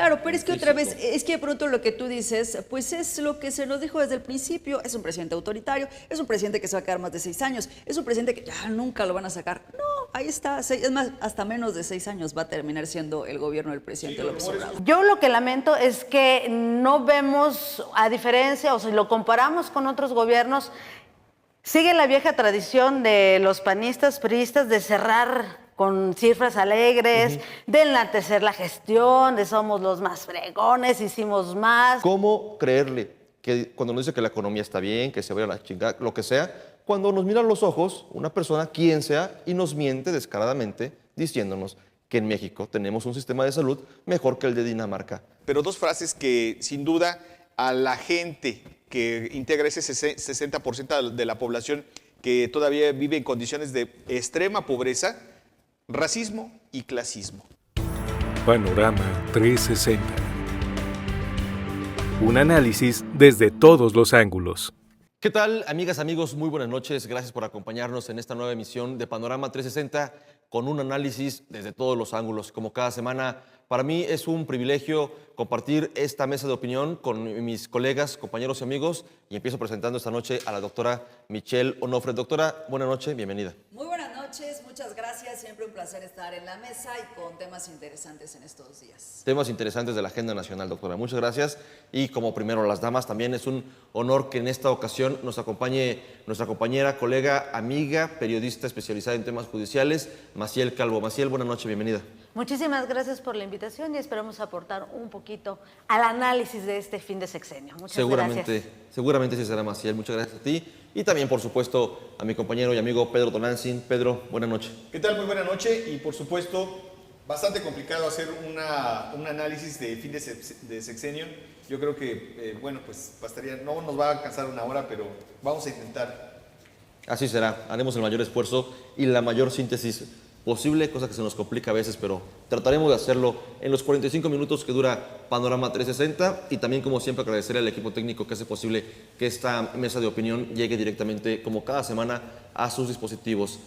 Claro, pero es que otra vez, implícito. es que de pronto lo que tú dices, pues es lo que se nos dijo desde el principio, es un presidente autoritario, es un presidente que se va a quedar más de 6 años, es un presidente que ya nunca lo van a sacar. No, ahí está, es más, hasta menos de 6 años va a terminar siendo el gobierno del presidente López Obrador. Yo lo que lamento es que no vemos, a diferencia, o si lo comparamos con otros gobiernos, sigue la vieja tradición de los panistas, priistas, de cerrar con cifras alegres, de enaltecer la gestión, de somos los más fregones, hicimos más. ¿Cómo creerle que cuando nos dice que la economía está bien, que se vaya a la chingada, lo que sea, cuando nos mira a los ojos una persona, quien sea, y nos miente descaradamente diciéndonos que en México tenemos un sistema de salud mejor que el de Dinamarca? Pero dos frases que sin duda a la gente que integra ese 60% de la población que todavía vive en condiciones de extrema pobreza, racismo y clasismo. Panorama 360. Un análisis desde todos los ángulos. ¿Qué tal, amigas, amigos? Muy buenas noches. Gracias por acompañarnos en esta nueva emisión de Panorama 360 con un análisis desde todos los ángulos. Como cada semana, para mí es un privilegio compartir esta mesa de opinión con mis colegas, compañeros y amigos. Y empiezo presentando esta noche a la doctora Michelle Onofre. Doctora, buenas noches, bienvenida. Muy buenas noches, muchas gracias, siempre un placer estar en la mesa y con temas interesantes en estos días. Temas interesantes de la agenda nacional, doctora. Muchas gracias. Y como primero las damas, también es un honor que en esta ocasión nos acompañe nuestra compañera, colega, amiga, periodista especializada en temas judiciales, Maciel Calvo. Maciel, buenas noches, bienvenida. Muchísimas gracias por la invitación y esperamos aportar un poquito al análisis de este fin de sexenio. Muchas gracias. Seguramente sí será, Maciel. Muchas gracias a ti. Y también, por supuesto, a mi compañero y amigo Pedro Tonantzin. Pedro, buenas noches. ¿Qué tal? Muy buena noche y por supuesto bastante complicado hacer un análisis de fin de sexenio. Yo creo que, bueno, pues bastaría, no nos va a alcanzar una hora, pero vamos a intentar. Así será. Haremos el mayor esfuerzo y la mayor síntesis posible, cosa que se nos complica a veces, pero trataremos de hacerlo en los 45 minutos que dura Panorama 360 y también, como siempre, agradecer al equipo técnico que hace posible que esta mesa de opinión llegue directamente, como cada semana, a sus dispositivos.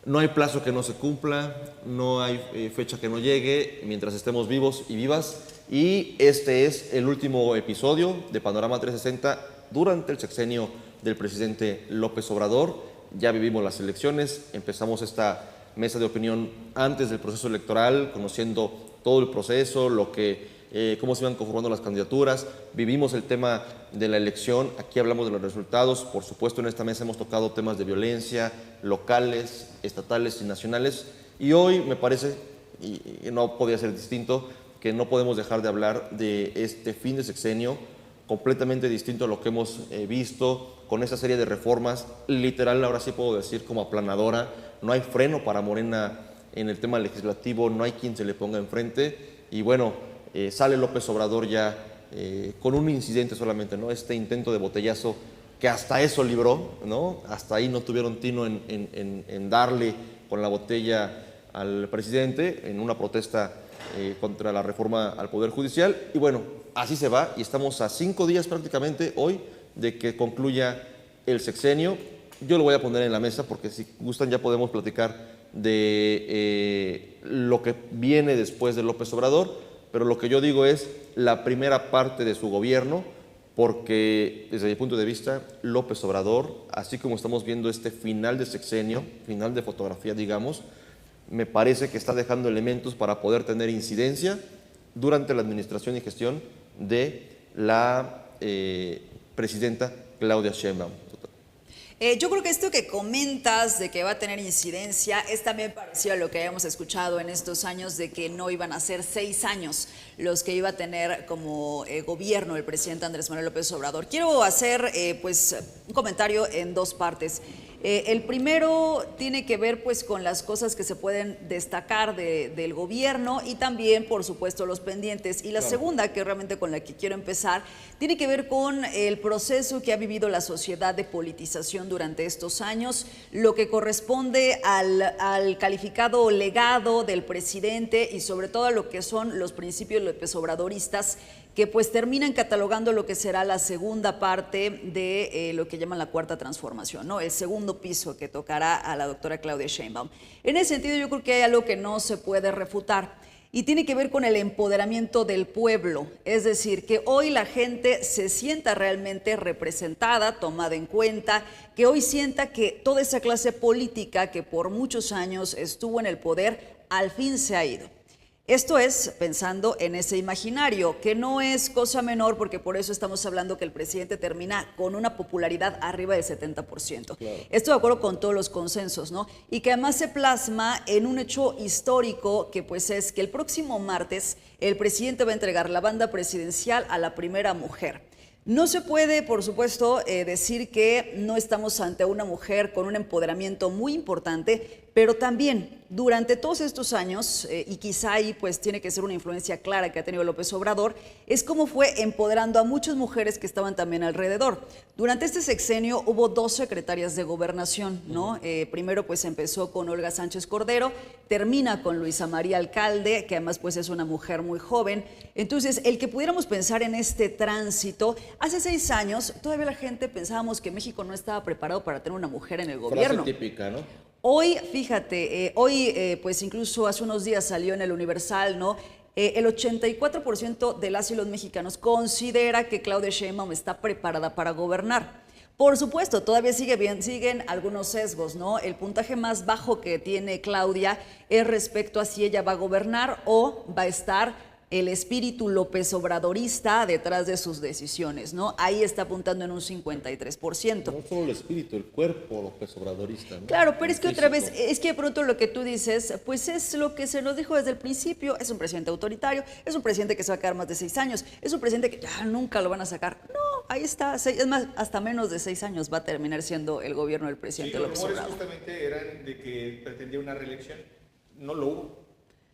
No hay plazo que no se cumpla, no hay fecha que no llegue mientras estemos vivos y vivas, y este es el último episodio de Panorama 360 durante el sexenio del presidente López Obrador. Ya vivimos las elecciones, empezamos esta mesa de opinión antes del proceso electoral, conociendo todo el proceso, cómo se iban conformando las candidaturas. Vivimos el tema de la elección, aquí hablamos de los resultados. Por supuesto, en esta mesa hemos tocado temas de violencia, locales, estatales y nacionales. Y hoy me parece, y no podía ser distinto, que no podemos dejar de hablar de este fin de sexenio, completamente distinto a lo que hemos visto, con esa serie de reformas, literal, ahora sí puedo decir, como aplanadora. No hay freno para Morena en el tema legislativo, no hay quien se le ponga enfrente. Y bueno, sale López Obrador ya con un incidente solamente, ¿no? Este intento de botellazo que hasta eso libró, ¿no? Hasta ahí no tuvieron tino en darle con la botella al presidente en una protesta contra la reforma al Poder Judicial. Y bueno, así se va y estamos a 5 días prácticamente hoy de que concluya el sexenio. Yo lo voy a poner en la mesa porque si gustan ya podemos platicar de lo que viene después de López Obrador, pero lo que yo digo es la primera parte de su gobierno, porque desde mi punto de vista López Obrador, así como estamos viendo este final de sexenio, final de fotografía digamos, me parece que está dejando elementos para poder tener incidencia durante la administración y gestión de la presidenta Claudia Sheinbaum. Yo creo que esto que comentas de que va a tener incidencia es también parecido a lo que habíamos escuchado en estos años de que no iban a ser 6 años los que iba a tener como gobierno el presidente Andrés Manuel López Obrador. Quiero hacer pues un comentario en 2 partes. El primero tiene que ver pues con las cosas que se pueden destacar del gobierno y también por supuesto los pendientes, y la segunda, que realmente con la que quiero empezar, tiene que ver con el proceso que ha vivido la sociedad de politización durante estos años, lo que corresponde al calificado legado del presidente y sobre todo a lo que son los principios López Obradoristas, que pues terminan catalogando lo que será la segunda parte de lo que llaman la cuarta transformación, ¿no? El segundo piso que tocará a la doctora Claudia Sheinbaum. En ese sentido yo creo que hay algo que no se puede refutar. y tiene que ver con el empoderamiento del pueblo, es decir, que hoy la gente se sienta realmente representada, tomada en cuenta, que hoy sienta que toda esa clase política que por muchos años estuvo en el poder, al fin se ha ido. Esto es pensando en ese imaginario, que no es cosa menor, porque por eso estamos hablando que el presidente termina con una popularidad arriba del 70%. Claro. Esto de acuerdo con todos los consensos, ¿no? Y que además se plasma en un hecho histórico, que pues es que el próximo martes el presidente va a entregar la banda presidencial a la primera mujer. No se puede, por supuesto, decir que no estamos ante una mujer con un empoderamiento muy importante, pero también durante todos estos años, y quizá ahí pues tiene que ser una influencia clara que ha tenido López Obrador, es cómo fue empoderando a muchas mujeres que estaban también alrededor. Durante este sexenio hubo 2 secretarias de gobernación, ¿no? Primero pues empezó con Olga Sánchez Cordero, termina con Luisa María Alcalde, que además pues es una mujer muy joven. Entonces, el que pudiéramos pensar en este tránsito, hace 6 años todavía la gente pensábamos que México no estaba preparado para tener una mujer en el gobierno. Frase típica, ¿no? Hoy, fíjate, pues incluso hace unos días salió en el Universal, ¿no? El 84% de las y los mexicanos considera que Claudia Sheinbaum está preparada para gobernar. Por supuesto, todavía siguen algunos sesgos, ¿no? El puntaje más bajo que tiene Claudia es respecto a si ella va a gobernar o va a estar el espíritu López Obradorista detrás de sus decisiones, ¿no? Ahí está apuntando en un 53%. No solo el espíritu, el cuerpo López Obradorista, ¿no? Claro, pero es que físico. otra vez, es que de pronto lo que tú dices, pues es lo que se nos dijo desde el principio, es un presidente autoritario, es un presidente que se va a quedar más de 6 años, es un presidente que ya nunca lo van a sacar. No, ahí está, es más, hasta menos de 6 años va a terminar siendo el gobierno del presidente López Obrador. Los rumores justamente eran de que pretendía una reelección, no lo hubo.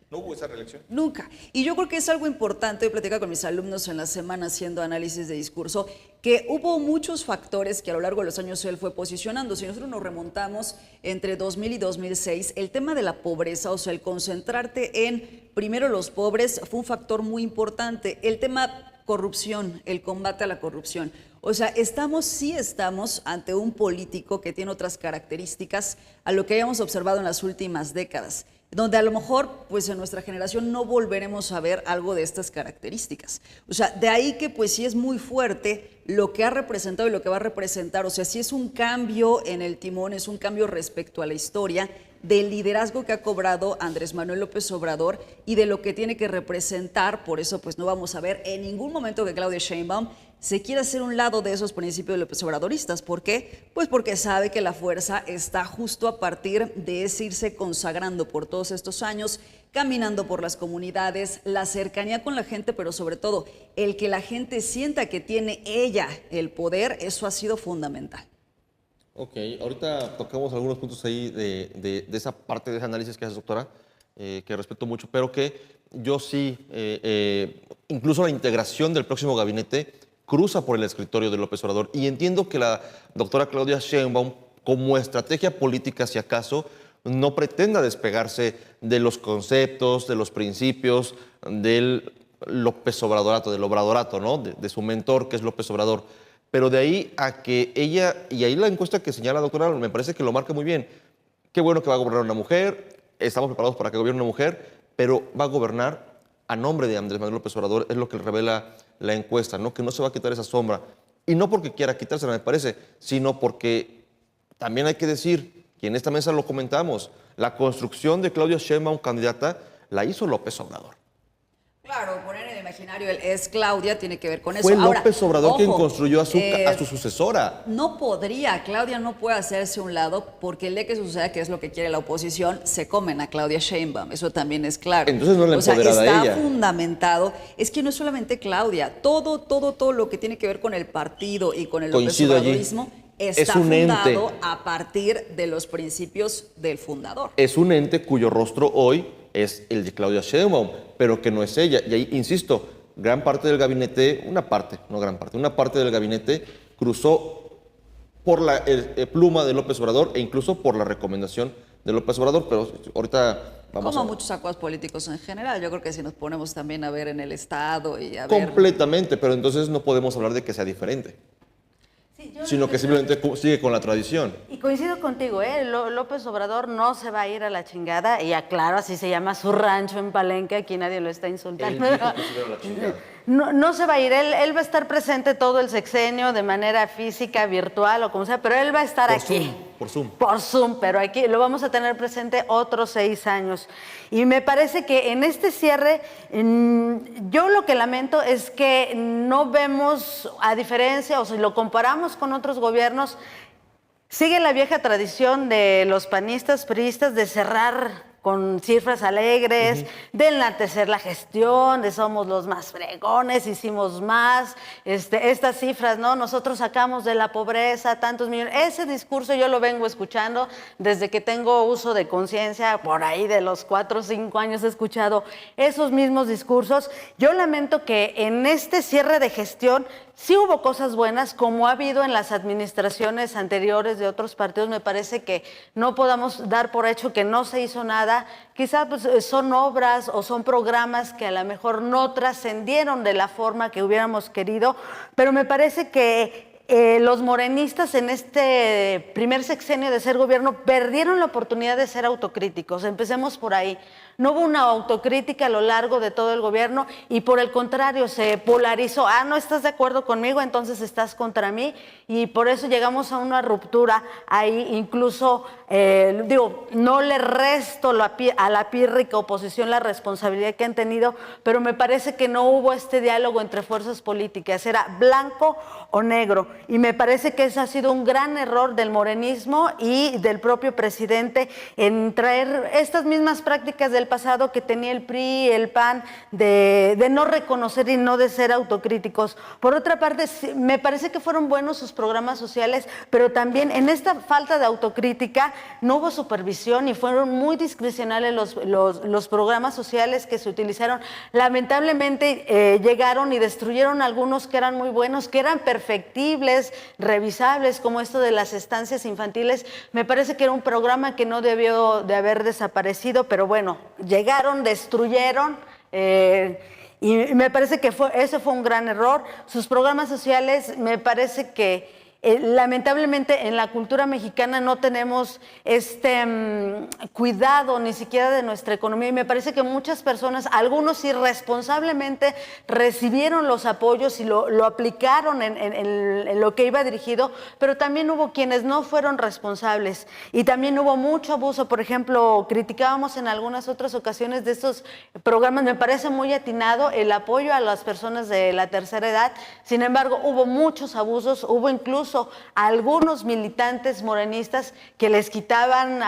¿No hubo esa reelección? Nunca. Y yo creo que es algo importante, he platicado con mis alumnos en la semana haciendo análisis de discurso, que hubo muchos factores que a lo largo de los años él fue posicionando. Si nosotros nos remontamos entre 2000 y 2006, el tema de la pobreza, o sea, el concentrarte en primero los pobres, fue un factor muy importante. El tema corrupción, el combate a la corrupción. O sea, sí estamos ante un político que tiene otras características a lo que hayamos observado en las últimas décadas, donde a lo mejor pues en nuestra generación no volveremos a ver algo de estas características. O sea, de ahí que pues sí es muy fuerte lo que ha representado y lo que va a representar. O sea, sí es un cambio en el timón, es un cambio respecto a la historia del liderazgo que ha cobrado Andrés Manuel López Obrador y de lo que tiene que representar. Por eso pues no vamos a ver en ningún momento que Claudia Sheinbaum se quiere hacer un lado de esos principios López Obradoristas. ¿Por qué? Pues porque sabe que la fuerza está justo a partir de ese irse consagrando por todos estos años, caminando por las comunidades, la cercanía con la gente, pero sobre todo el que la gente sienta que tiene ella el poder, eso ha sido fundamental. Ok, ahorita tocamos algunos puntos ahí de esa parte de ese análisis que hace, doctora, que respeto mucho, pero que yo sí, incluso la integración del próximo gabinete cruza por el escritorio de López Obrador, y entiendo que la doctora Claudia Sheinbaum, como estrategia política, si acaso, no pretenda despegarse de los conceptos, de los principios del López Obradorato, del Obradorato, ¿no? De su mentor, que es López Obrador. Pero de ahí a que ella, y ahí la encuesta que señala la doctora, me parece que lo marca muy bien. Qué bueno que va a gobernar una mujer, estamos preparados para que gobierne una mujer, pero va a gobernar a nombre de Andrés Manuel López Obrador, es lo que revela la encuesta, ¿no? Que no se va a quitar esa sombra. Y no porque quiera quitársela, me parece, sino porque también hay que decir, y en esta mesa lo comentamos, la construcción de Claudia Sheinbaum candidata la hizo López Obrador. Claro, poner en el imaginario es Claudia, tiene que ver con Fue eso. Ahora, López Obrador ojo, quien construyó a su sucesora. No podría, Claudia no puede hacerse un lado, porque el día que suceda, que es lo que quiere la oposición, se comen a Claudia Sheinbaum, eso también es claro. Entonces no es la empoderada está ella. fundamentado, es que no es solamente Claudia, todo lo que tiene que ver con el partido y con el López Obradorismo está fundado a partir de los principios del fundador. Es un ente cuyo rostro hoy es el de Claudia Sheinbaum, pero que no es ella. Y ahí, insisto, gran parte del gabinete, una parte del gabinete cruzó por la pluma de López Obrador e incluso por la recomendación de López Obrador, pero ahorita vamos Como a... muchos acuerdos políticos en general, yo creo que si nos ponemos también a ver en el Estado y a ver... Completamente, pero entonces no podemos hablar de que sea diferente. Sí, sino que simplemente sigue con la tradición. Y coincido contigo, López Obrador no se va a ir a la chingada, y aclaro, así se llama su rancho en Palenque, aquí nadie lo está insultando. Él dijo que se iba a la chingada. No se va a ir, él va a estar presente todo el sexenio de manera física, virtual o como sea, pero él va a estar aquí. Por Zoom. Por Zoom, pero aquí lo vamos a tener presente otros 6 años. Y me parece que en este cierre, yo lo que lamento es que no vemos, a diferencia, o si lo comparamos con otros gobiernos, sigue la vieja tradición de los panistas, priistas, de cerrar con cifras alegres, de enaltecer la gestión, de somos los más fregones, hicimos más, estas cifras, ¿no? Nosotros sacamos de la pobreza tantos millones. Ese discurso yo lo vengo escuchando desde que tengo uso de conciencia, por ahí de los 4 o 5 años he escuchado esos mismos discursos. Yo lamento que en este cierre de gestión sí hubo cosas buenas, como ha habido en las administraciones anteriores de otros partidos. Me parece que no podamos dar por hecho que no se hizo nada. Quizás pues, son obras o son programas que a lo mejor no trascendieron de la forma que hubiéramos querido, pero me parece que los morenistas en este primer sexenio de ser gobierno perdieron la oportunidad de ser autocríticos. Empecemos por ahí. No hubo una autocrítica a lo largo de todo el gobierno y por el contrario se polarizó. No estás de acuerdo conmigo, entonces estás contra mí, y por eso llegamos a una ruptura ahí. Incluso, no le resto a la pírrica oposición la responsabilidad que han tenido, pero me parece que no hubo este diálogo entre fuerzas políticas, era blanco o negro, y me parece que ese ha sido un gran error del morenismo y del propio presidente en traer estas mismas prácticas del pasado que tenía el PRI, el PAN, de no reconocer y no de ser autocríticos. Por otra parte, me parece que fueron buenos sus programas sociales, pero también en esta falta de autocrítica no hubo supervisión y fueron muy discrecionales los programas sociales que se utilizaron. Lamentablemente llegaron y destruyeron algunos que eran muy buenos, que eran perfectibles, revisables, como esto de las estancias infantiles. Me parece que era un programa que no debió de haber desaparecido, pero bueno, llegaron, destruyeron, y me parece que ese fue un gran error. Sus programas sociales, me parece que lamentablemente en la cultura mexicana no tenemos cuidado ni siquiera de nuestra economía, y me parece que muchas personas, algunos irresponsablemente recibieron los apoyos y lo aplicaron en lo que iba dirigido, pero también hubo quienes no fueron responsables y también hubo mucho abuso. Por ejemplo, criticábamos en algunas otras ocasiones de estos programas. Me parece muy atinado el apoyo a las personas de la tercera edad, sin embargo hubo muchos abusos, hubo incluso algunos militantes morenistas que les quitaban,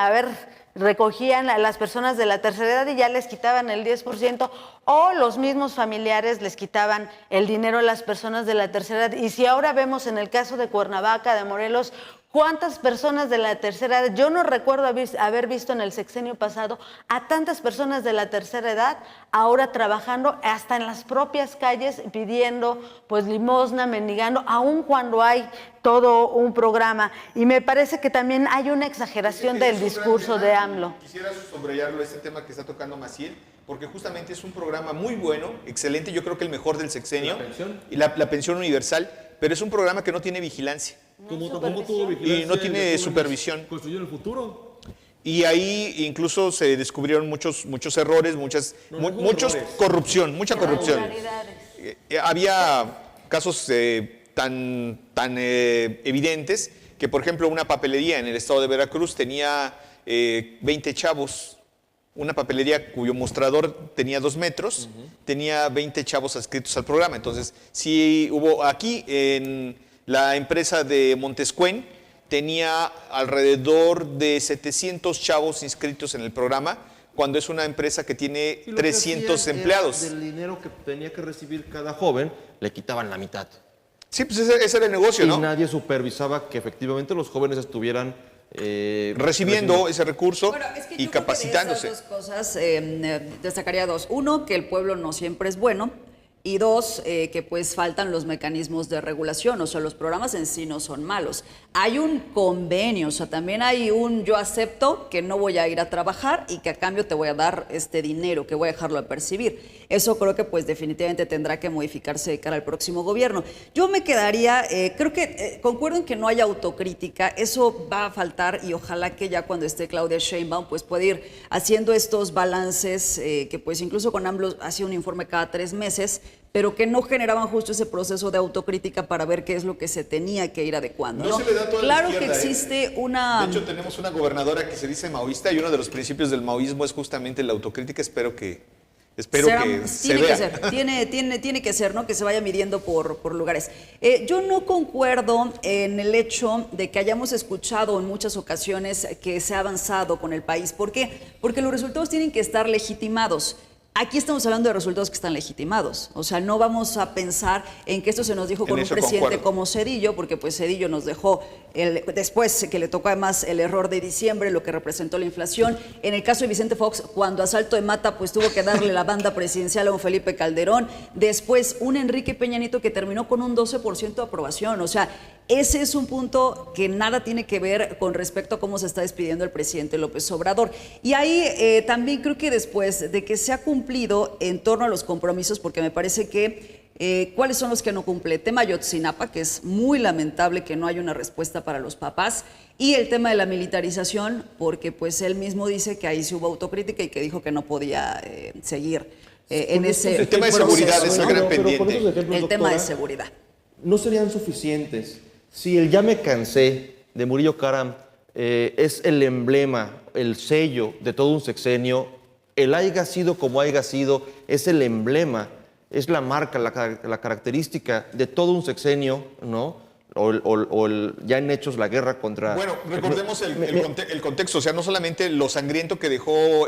recogían a las personas de la tercera edad y ya les quitaban el 10%, o los mismos familiares les quitaban el dinero a las personas de la tercera edad. Y si ahora vemos en el caso de Cuernavaca, de Morelos, ¿cuántas personas de la tercera edad? Yo no recuerdo haber visto en el sexenio pasado a tantas personas de la tercera edad ahora trabajando hasta en las propias calles, pidiendo pues limosna, mendigando, aun cuando hay todo un programa. Y me parece que también hay una exageración del discurso de AMLO. Quisiera subrayarlo, este tema que está tocando Maciel, porque justamente es un programa muy bueno, excelente, yo creo que el mejor del sexenio. ¿La pensión? Y la pensión universal, pero es un programa que no tiene vigilancia. ¿Cómo tuvo vigilancia? Y no tiene supervisión. ¿Construyó en el futuro? Y ahí incluso se descubrieron muchos errores, mucha corrupción. Había casos tan evidentes que, por ejemplo, una papelería en el estado de Veracruz tenía 20 chavos. Una papelería cuyo mostrador tenía 2 metros, tenía 20 chavos adscritos al programa. Entonces, sí hubo aquí en la empresa de Montescuen, tenía alrededor de 700 chavos inscritos en el programa, cuando es una empresa que tiene 300 empleados. Del dinero que tenía que recibir cada joven, le quitaban la mitad. Sí, pues ese era el negocio, ¿no? Y nadie supervisaba que efectivamente los jóvenes estuvieran recibiendo ese recurso Bueno, es que y yo creo que de capacitándose. esas dos cosas destacaría 2. Uno, que el pueblo no siempre es bueno. Y dos, que pues faltan los mecanismos de regulación, o sea, los programas en sí no son malos. Hay un convenio, o sea, también hay un yo acepto que no voy a ir a trabajar y que a cambio te voy a dar este dinero, que voy a dejarlo de percibir. Eso creo que pues definitivamente tendrá que modificarse de cara al próximo gobierno. Yo me quedaría, creo que concuerdo en que no haya autocrítica, eso va a faltar y ojalá que ya cuando esté Claudia Sheinbaum pues pueda ir haciendo estos balances, que pues incluso con AMLO hacía un informe cada 3 meses, pero que no generaban justo ese proceso de autocrítica para ver qué es lo que se tenía que ir adecuando. No se le da a toda la claro izquierda, que existe una... De hecho, tenemos una gobernadora que se dice maoísta y uno de los principios del maoísmo es justamente la autocrítica. Espero que se tiene vea. que ser, tiene que ser, ¿no? Que se vaya midiendo por lugares. Yo no concuerdo en el hecho de que hayamos escuchado en muchas ocasiones que se ha avanzado con el país. ¿Por qué? Porque los resultados tienen que estar legitimados. Aquí estamos hablando de resultados que están legitimados. O sea, no vamos a pensar en que esto se nos dijo con un presidente concuerdo. como Zedillo, porque pues Zedillo nos dejó, después que le tocó además el error de diciembre, lo que representó la inflación. En el caso de Vicente Fox, cuando a salto de mata, pues tuvo que darle la banda presidencial a un Felipe Calderón. Después, un Enrique Peña Nieto que terminó con un 12% de aprobación. O sea, ese es un punto que nada tiene que ver con respecto a cómo se está despidiendo el presidente López Obrador. Y ahí también creo que después de que se ha cumplido en torno a los compromisos, porque me parece que ¿cuáles son los que no cumple? El tema Ayotzinapa, que es muy lamentable que no haya una respuesta para los papás, y el tema de la militarización, porque pues él mismo dice que ahí sí hubo autocrítica y que dijo que no podía seguir en ese El tema de seguridad es el gran pendiente. El tema de seguridad. No serían suficientes. Si el ya me cansé de Murillo Karam es el emblema, el sello de todo un sexenio, el haya sido como haya sido, es el emblema, es la marca, la característica de todo un sexenio, ¿no? Ya en hechos la guerra contra... Bueno, recordemos el contexto, o sea, no solamente lo sangriento que dejó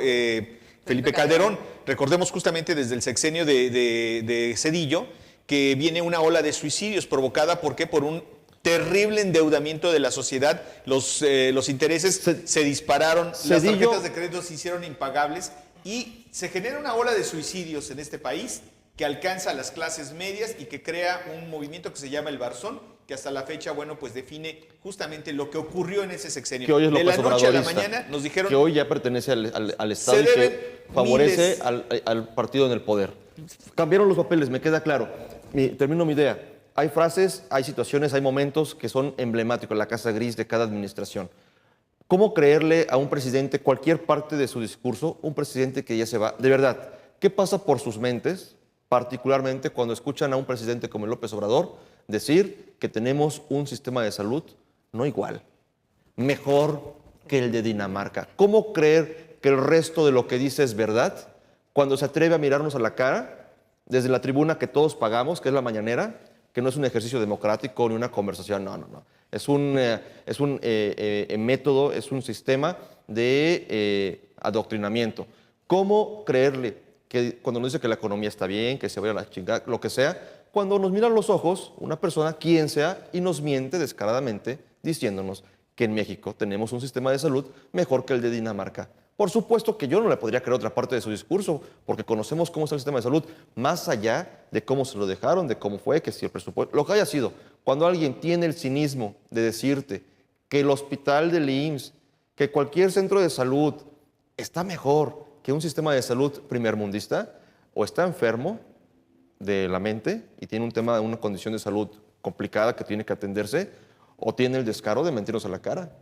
Felipe Calderón, recordemos justamente desde el sexenio de Zedillo, que viene una ola de suicidios provocada, ¿por qué? Por un terrible endeudamiento de la sociedad, los intereses se dispararon, las tarjetas de crédito se hicieron impagables y se genera una ola de suicidios en este país que alcanza a las clases medias y que crea un movimiento que se llama el Barzón, que hasta la fecha, bueno, pues define justamente lo que ocurrió en ese sexenio. Que hoy es de la López noche a la Obradorista, mañana nos dijeron que hoy ya pertenece al Estado se y que deben favorece miles. al partido en el poder. Cambiaron los papeles, me queda claro. Termino mi idea. Hay frases, hay situaciones, hay momentos que son emblemáticos, la casa gris de cada administración. ¿Cómo creerle a un presidente cualquier parte de su discurso, un presidente que ya se va? De verdad, ¿qué pasa por sus mentes, particularmente cuando escuchan a un presidente como López Obrador decir que tenemos un sistema de salud no igual, mejor que el de Dinamarca? ¿Cómo creer que el resto de lo que dice es verdad cuando se atreve a mirarnos a la cara desde la tribuna que todos pagamos, que es la mañanera, que no es un ejercicio democrático ni una conversación, no. Es un método, es un sistema de adoctrinamiento. ¿Cómo creerle que cuando nos dice que la economía está bien, que se vaya a la chingada, lo que sea, cuando nos mira a los ojos una persona, quien sea, y nos miente descaradamente diciéndonos que en México tenemos un sistema de salud mejor que el de Dinamarca? Por supuesto que yo no le podría creer otra parte de su discurso, porque conocemos cómo está el sistema de salud, más allá de cómo se lo dejaron, de cómo fue, que si el presupuesto, lo que haya sido. Cuando alguien tiene el cinismo de decirte que el hospital del IMSS, que cualquier centro de salud está mejor que un sistema de salud primermundista, o está enfermo de la mente y tiene un tema de una condición de salud complicada que tiene que atenderse, o tiene el descaro de mentirnos a la cara.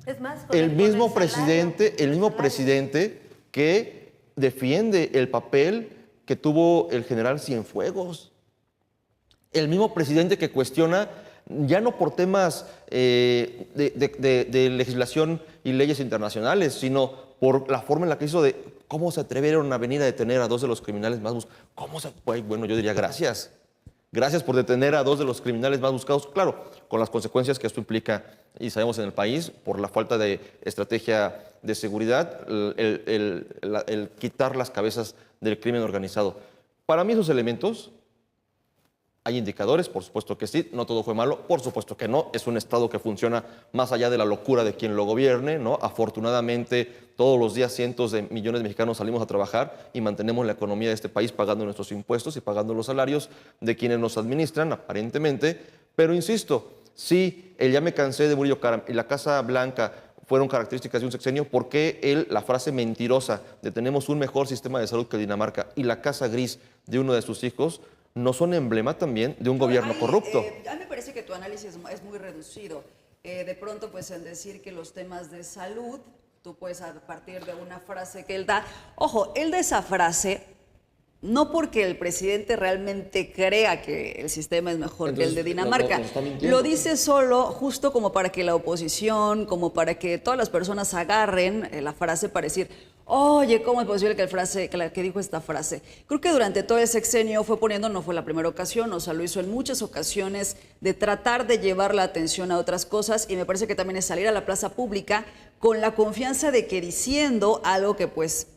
Es más, El mismo presidente que defiende el papel que tuvo el general Cienfuegos. El mismo presidente que cuestiona, ya no por temas de legislación y leyes internacionales, sino por la forma en la que hizo de cómo se atrevieron a venir a detener a 2 de los criminales más buscados. Bueno, yo diría gracias. Gracias por detener a 2 de los criminales más buscados, claro, con las consecuencias que esto implica, y sabemos en el país, por la falta de estrategia de seguridad, el quitar las cabezas del crimen organizado. Para mí esos elementos ¿Hay indicadores? Por supuesto que sí. No todo fue malo. Por supuesto que no. Es un Estado que funciona más allá de la locura de quien lo gobierne, ¿no? Afortunadamente, todos los días cientos de millones de mexicanos salimos a trabajar y mantenemos la economía de este país pagando nuestros impuestos y pagando los salarios de quienes nos administran, aparentemente. Pero insisto, sí, el ya me cansé de Murillo Karam y la Casa Blanca fueron características de un sexenio, ¿por qué la frase mentirosa de tenemos un mejor sistema de salud que Dinamarca y la casa gris de uno de sus hijos no son emblema también de un gobierno corrupto? A mí me parece que tu análisis es muy reducido. De pronto, pues en decir que los temas de salud, tú puedes a partir de una frase que él da. Ojo, él da esa frase no porque el presidente realmente crea que el sistema es mejor Entonces, que el de Dinamarca. nos está mintiendo. Lo dice solo justo como para que la oposición, como para que todas las personas agarren la frase para decir, oye, ¿cómo es posible que dijo esta frase? Creo que durante todo el sexenio fue poniendo, no fue la primera ocasión, o sea, lo hizo en muchas ocasiones, de tratar de llevar la atención a otras cosas, y me parece que también es salir a la plaza pública con la confianza de que diciendo algo que pues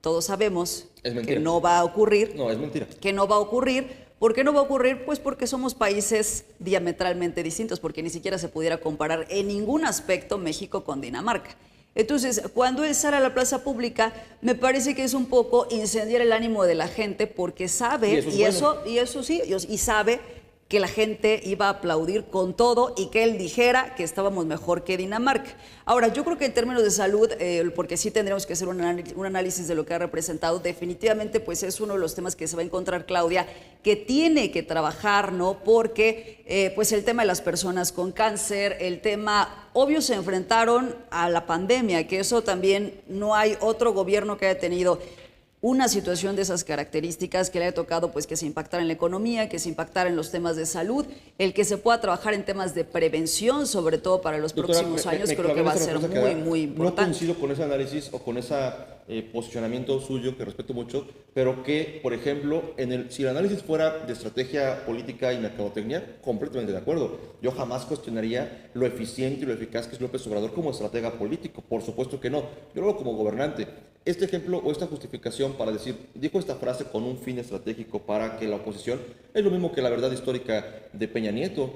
todos sabemos Es mentira. que no va a ocurrir. No, es mentira. Que no va a ocurrir. ¿Por qué no va a ocurrir? Pues porque somos países diametralmente distintos, porque ni siquiera se pudiera comparar en ningún aspecto México con Dinamarca. Entonces, cuando él sale a la plaza pública, me parece que es un poco incendiar el ánimo de la gente, porque sabe, Y eso y sabe que la gente iba a aplaudir con todo y que él dijera que estábamos mejor que Dinamarca. Ahora, yo creo que en términos de salud, porque sí tendremos que hacer un análisis de lo que ha representado, definitivamente pues es uno de los temas que se va a encontrar Claudia, que tiene que trabajar, ¿no? Porque pues el tema de las personas con cáncer, el tema, obvio se enfrentaron a la pandemia, que eso también no hay otro gobierno que haya tenido una situación de esas características, que le haya tocado pues que se impactara en la economía, que se impactara en los temas de salud, el que se pueda trabajar en temas de prevención, sobre todo para los Doctora, próximos años, me creo que va a clavé ser esa respuesta que da. muy No importante. coincido con ese análisis o con ese posicionamiento suyo, que respeto mucho, pero que, por ejemplo, si el análisis fuera de estrategia política y mercadotecnia, completamente de acuerdo. Yo jamás cuestionaría lo eficiente y lo eficaz que es López Obrador como estratega político. Por supuesto que no. Yo lo hago como gobernante. Este ejemplo o esta justificación para decir, dijo esta frase con un fin estratégico para que la oposición, es lo mismo que la verdad histórica de Peña Nieto.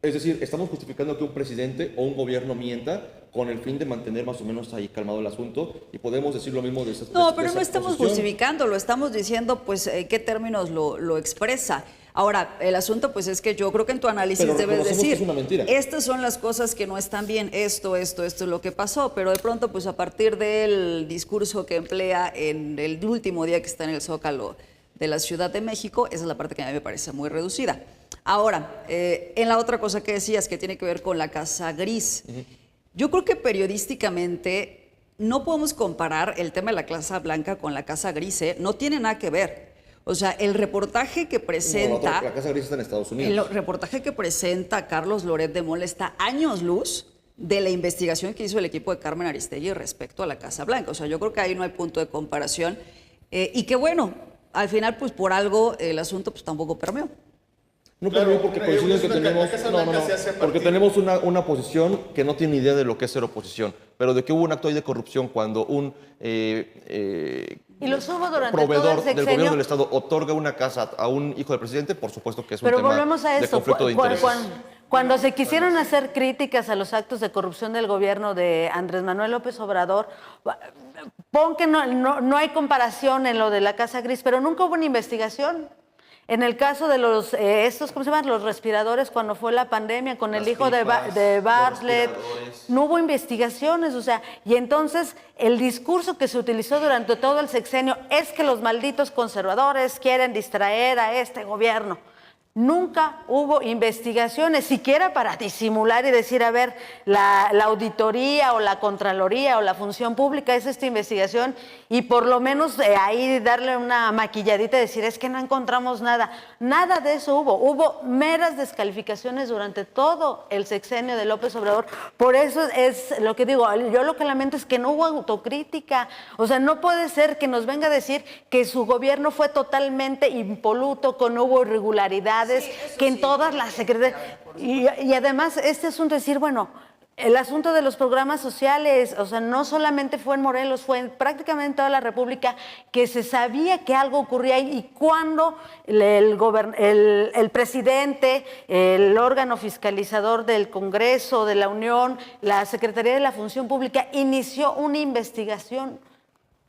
Es decir, estamos justificando que un presidente o un gobierno mienta con el fin de mantener más o menos ahí calmado el asunto, y podemos decir lo mismo de esa No, de pero esa no estamos posición. justificando, lo estamos diciendo pues en qué términos lo expresa. Ahora, el asunto pues es que yo creo que en tu análisis Pero debes reconocemos que decir, es una mentira. estas son las cosas que no están bien, esto es lo que pasó, pero de pronto pues a partir del discurso que emplea en el último día que está en el Zócalo de la Ciudad de México, esa es la parte que a mí me parece muy reducida. Ahora, en la otra cosa que decías, que tiene que ver con la Casa Gris, yo creo que periodísticamente no podemos comparar el tema de la Casa Blanca con la Casa Gris, no tiene nada que ver. O sea, el reportaje que presenta... La Casa Gris está en Estados Unidos. El reportaje que presenta Carlos Loret de Mola está años luz de la investigación que hizo el equipo de Carmen Aristegui respecto a la Casa Blanca. O sea, yo creo que ahí no hay punto de comparación. Y que bueno, al final, pues por algo el asunto pues tampoco permeó. No, Claro, pero porque coincide que la tenemos, Casa Blanca se hace a porque partir- tenemos una oposición que no tiene idea de lo que es ser oposición, pero de que hubo un acto ahí de corrupción cuando un Y los hubo durante todo el proveedor del sexenio. gobierno del Estado otorga una casa a un hijo del presidente, por supuesto que es un Pero tema volvemos a de eso. conflicto de intereses. Cuando se quisieron hacer críticas a los actos de corrupción del gobierno de Andrés Manuel López Obrador, pon que no hay comparación en lo de la Casa Gris, pero nunca hubo una investigación. En el caso de los, ¿cómo se llaman? Los respiradores, cuando fue la pandemia, con el Las hijo de pipas, Bartlett, los respiradores. no hubo investigaciones, o sea, y entonces el discurso que se utilizó durante todo el sexenio es que los malditos conservadores quieren distraer a este gobierno. Nunca hubo investigaciones, siquiera para disimular y decir, a ver, la auditoría o la Contraloría o la Función Pública es esta investigación, y por lo menos ahí darle una maquilladita y decir, es que no encontramos nada. Nada de eso hubo. Hubo meras descalificaciones durante todo el sexenio de López Obrador. Por eso es lo que digo, yo lo que lamento es que no hubo autocrítica. O sea, no puede ser que nos venga a decir que su gobierno fue totalmente impoluto, que no hubo irregularidades, que en todas las secretarías... Y además, este asunto es decir, bueno, el asunto de los programas sociales, o sea, no solamente fue en Morelos, fue en prácticamente toda la República, que se sabía que algo ocurría ahí, y cuando el presidente, el órgano fiscalizador del Congreso, de la Unión, la Secretaría de la Función Pública, inició una investigación,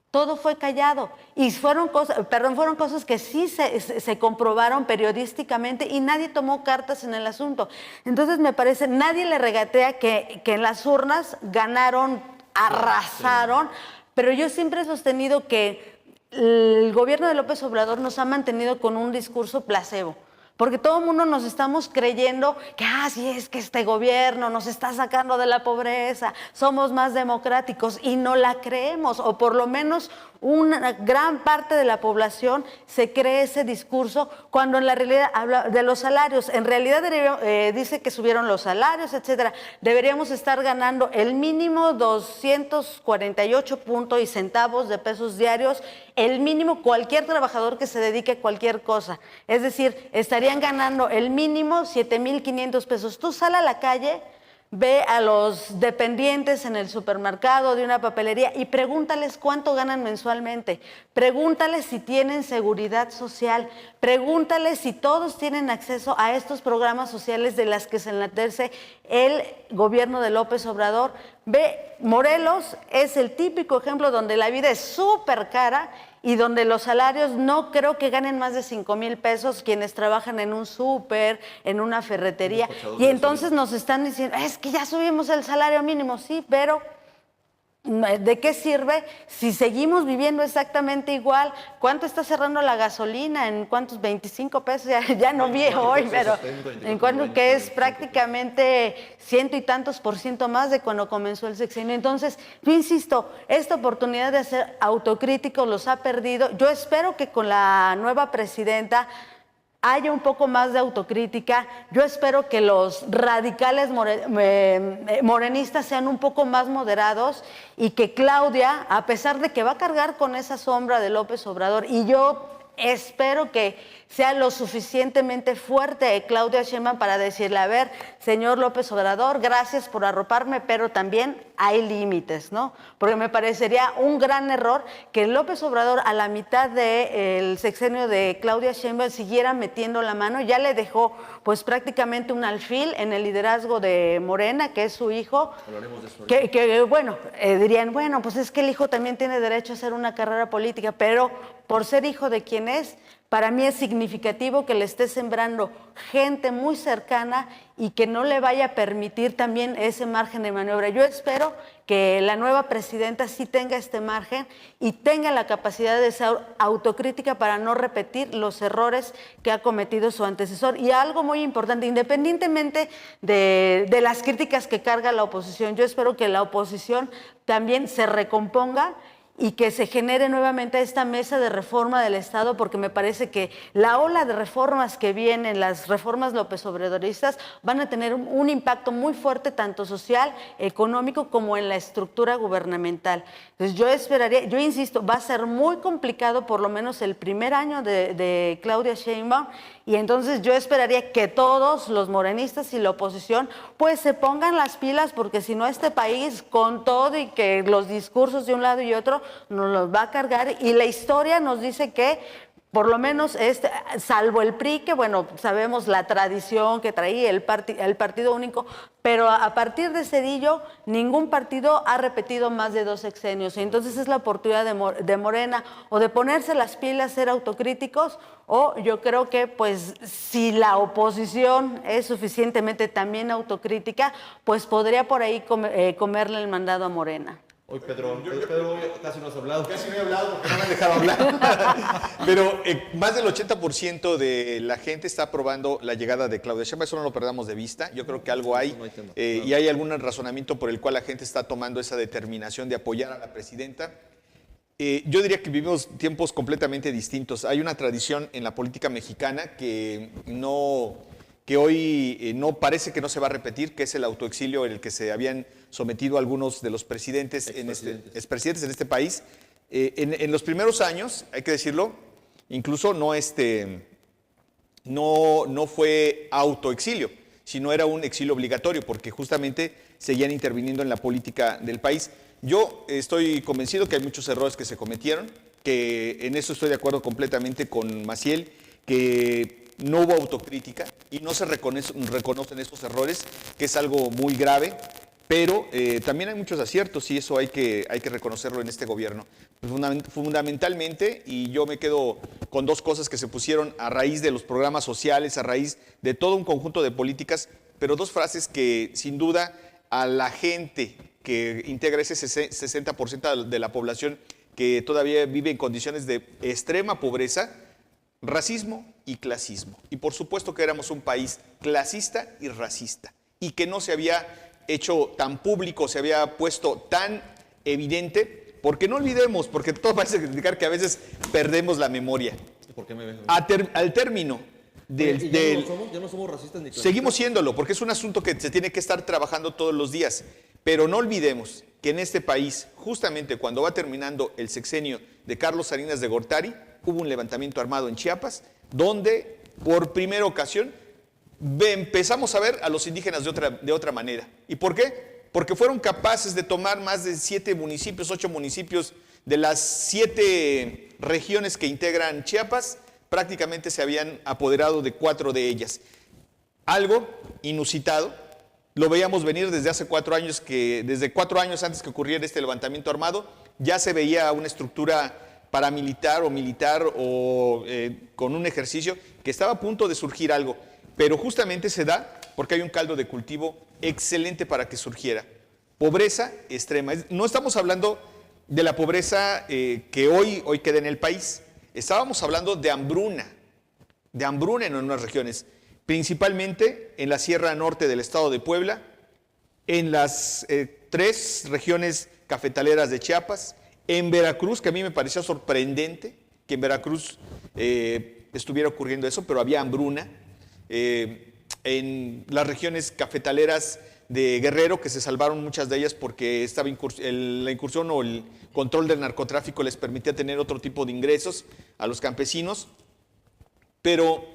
todo fue callado y fueron cosas que sí se comprobaron periodísticamente y nadie tomó cartas en el asunto. Entonces me parece, nadie le regatea que en las urnas ganaron, arrasaron, pero yo siempre he sostenido que el gobierno de López Obrador nos ha mantenido con un discurso placebo. Porque todo el mundo nos estamos creyendo que, sí, es que este gobierno nos está sacando de la pobreza, somos más democráticos, y no la creemos, o por lo menos una gran parte de la población se cree ese discurso, cuando en la realidad habla de los salarios. En realidad dice que subieron los salarios, etcétera. Deberíamos estar ganando el mínimo 248 puntos y centavos de pesos diarios, el mínimo cualquier trabajador que se dedique a cualquier cosa. Es decir, estarían ganando el mínimo 7,500 pesos. Tú sal a la calle, ve a los dependientes en el supermercado, de una papelería, y pregúntales cuánto ganan mensualmente. Pregúntales si tienen seguridad social. Pregúntales si todos tienen acceso a estos programas sociales de las que se enaltece el gobierno de López Obrador. Ve, Morelos es el típico ejemplo donde la vida es súper cara y donde los salarios no creo que ganen más de 5,000 pesos quienes trabajan en un súper, en una ferretería. Y entonces nos están diciendo, es que ya subimos el salario mínimo. Sí, pero ¿de qué sirve si seguimos viviendo exactamente igual? ¿Cuánto está cerrando la gasolina? ¿En cuántos? 25 pesos, ya no vi hoy, pero en cuanto que es prácticamente 100 y tantos % más de cuando comenzó el sexenio. Entonces, yo insisto, esta oportunidad de hacer autocríticos los ha perdido. Yo espero que con la nueva presidenta haya un poco más de autocrítica. Yo espero que los radicales morenistas sean un poco más moderados y que Claudia, a pesar de que va a cargar con esa sombra de López Obrador, y yo espero que sea lo suficientemente fuerte Claudia Sheinbaum para decirle, a ver, señor López Obrador, gracias por arroparme, pero también hay límites, ¿no? Porque me parecería un gran error que López Obrador a la mitad del sexenio de Claudia Sheinbaum siguiera metiendo la mano. Ya le dejó pues prácticamente un alfil en el liderazgo de Morena, que es su hijo. Hablaremos de eso. Que bueno, dirían, bueno, pues es que el hijo también tiene derecho a hacer una carrera política, pero por ser hijo de quien es, para mí es significativo que le esté sembrando gente muy cercana y que no le vaya a permitir también ese margen de maniobra. Yo espero que la nueva presidenta sí tenga este margen y tenga la capacidad de ser autocrítica para no repetir los errores que ha cometido su antecesor. Y algo muy importante, independientemente de las críticas que carga la oposición, yo espero que la oposición también se recomponga y que se genere nuevamente esta mesa de reforma del Estado, porque me parece que la ola de reformas que vienen, las reformas López Obradoristas, van a tener un impacto muy fuerte, tanto social, económico, como en la estructura gubernamental. Entonces yo esperaría, yo insisto, va a ser muy complicado por lo menos el primer año de Claudia Sheinbaum, y entonces yo esperaría que todos los morenistas y la oposición pues se pongan las pilas, porque si no este país, con todo y que los discursos de un lado y otro, nos los va a cargar. Y la historia nos dice que por lo menos, salvo el PRI, que bueno, sabemos la tradición que traía el partido único, pero a partir de Zedillo, ningún partido ha repetido más de 2 sexenios. Y entonces es la oportunidad de Morena o de ponerse las pilas, ser autocríticos, o yo creo que pues si la oposición es suficientemente también autocrítica, pues podría por ahí comerle el mandado a Morena. Hoy Pedro casi no has hablado. Casi no he hablado porque no me han dejado hablar. Pero más del 80% de la gente está aprobando la llegada de Claudia Sheinbaum. Eso no lo perdamos de vista. Yo creo que algo hay. No hay tema. Y hay algún razonamiento por el cual la gente está tomando esa determinación de apoyar a la presidenta. Yo diría que vivimos tiempos completamente distintos. Hay una tradición en la política mexicana que hoy no parece que no se va a repetir, que es el autoexilio en el que se habían sometido algunos de los expresidentes en este país. En los primeros años, hay que decirlo, incluso no fue autoexilio, sino era un exilio obligatorio, porque justamente seguían interviniendo en la política del país. Yo estoy convencido que hay muchos errores que se cometieron, que en eso estoy de acuerdo completamente con Maciel, que no hubo autocrítica y no se reconocen estos errores, que es algo muy grave, pero también hay muchos aciertos y eso hay que reconocerlo en este gobierno. Fundamentalmente, y yo me quedo con dos cosas que se pusieron a raíz de los programas sociales, a raíz de todo un conjunto de políticas, pero dos frases que sin duda a la gente que integra ese 60% de la población que todavía vive en condiciones de extrema pobreza, racismo y clasismo. Y por supuesto que éramos un país clasista y racista, y que no se había hecho tan público, se había puesto tan evidente, porque no olvidemos, porque todo parece indicar que a veces perdemos la memoria. ¿Por qué me ves? Al término del Ya no somos racistas ni clasistas. seguimos siéndolo, porque es un asunto que se tiene que estar trabajando todos los días. Pero no olvidemos que en este país, justamente cuando va terminando el sexenio de Carlos Salinas de Gortari, hubo un levantamiento armado en Chiapas, donde por primera ocasión empezamos a ver a los indígenas de otra manera. ¿Y por qué? Porque fueron capaces de tomar más de 7 municipios, 8 municipios de las 7 regiones que integran Chiapas, prácticamente se habían apoderado de 4 de ellas. Algo inusitado, lo veíamos venir desde hace 4 años, desde 4 años antes que ocurriera este levantamiento armado, ya se veía una estructura paramilitar o militar o con un ejercicio que estaba a punto de surgir algo, pero justamente se da porque hay un caldo de cultivo excelente para que surgiera. Pobreza extrema. No estamos hablando de la pobreza que hoy queda en el país. Estábamos hablando de hambruna en unas regiones, principalmente en la Sierra Norte del estado de Puebla, en las 3 regiones cafetaleras de Chiapas, en Veracruz, que a mí me pareció sorprendente que en Veracruz estuviera ocurriendo eso, pero había hambruna. En las regiones cafetaleras de Guerrero, que se salvaron muchas de ellas porque estaba la incursión o el control del narcotráfico les permitía tener otro tipo de ingresos a los campesinos. Pero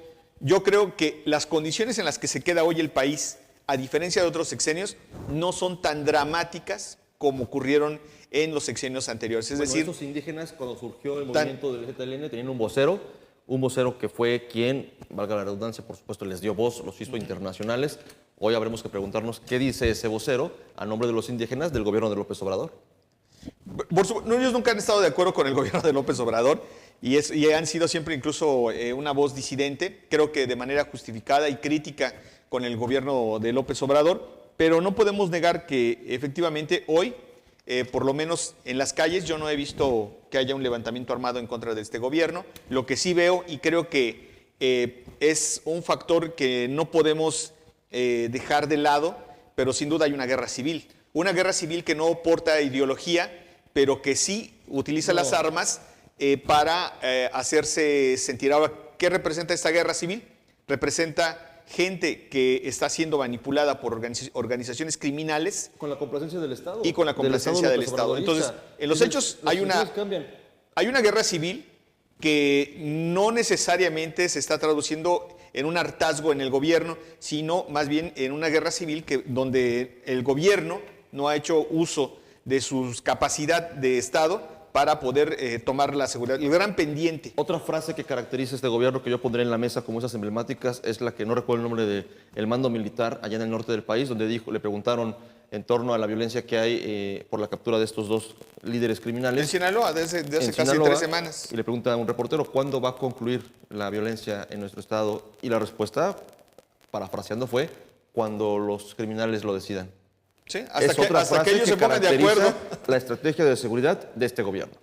yo creo que las condiciones en las que se queda hoy el país, a diferencia de otros sexenios, no son tan dramáticas como ocurrieron en los sexenios anteriores. Es decir, estos indígenas, cuando surgió el movimiento del ZLN, tenían un vocero que fue quien, valga la redundancia, por supuesto, les dio voz, los hizo internacionales. Hoy habremos que preguntarnos qué dice ese vocero a nombre de los indígenas del gobierno de López Obrador. Ellos nunca han estado de acuerdo con el gobierno de López Obrador y han sido siempre incluso una voz disidente, creo que de manera justificada y crítica con el gobierno de López Obrador, pero no podemos negar que efectivamente hoy, por lo menos en las calles, yo no he visto que haya un levantamiento armado en contra de este gobierno. Lo que sí veo, y creo que es un factor que no podemos dejar de lado, pero sin duda hay una guerra civil. Una guerra civil que no porta ideología, pero que sí utiliza las armas para hacerse sentir. Ahora, ¿qué representa esta guerra civil? Representa gente que está siendo manipulada por organizaciones criminales. Con la complacencia del Estado. Y con la complacencia del Estado. Entonces, en los hechos hay una guerra civil que no necesariamente se está traduciendo en un hartazgo en el gobierno, sino más bien en una guerra civil donde el gobierno no ha hecho uso de su capacidad de Estado para poder tomar la seguridad. El gran pendiente. Otra frase que caracteriza este gobierno que yo pondré en la mesa como esas emblemáticas es la que no recuerdo el nombre del mando militar allá en el norte del país, donde le preguntaron en torno a la violencia que hay por la captura de estos 2 líderes criminales. En Sinaloa, de hace casi 3 semanas. Y le pregunta a un reportero, ¿cuándo va a concluir la violencia en nuestro estado? Y la respuesta, parafraseando, fue cuando los criminales lo decidan. Sí, hasta que ellos se pongan de acuerdo. La estrategia de seguridad de este gobierno.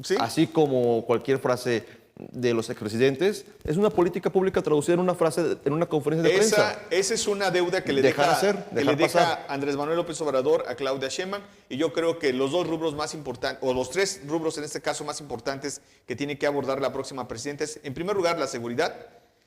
¿Sí? Así como cualquier frase de los expresidentes, es una política pública traducida en una frase, en una conferencia de prensa. Esa es una deuda que le deja Andrés Manuel López Obrador a Claudia Sheinbaum, y yo creo que los 2 rubros más importantes, o los 3 rubros en este caso más importantes que tiene que abordar la próxima presidenta es, en primer lugar, la seguridad.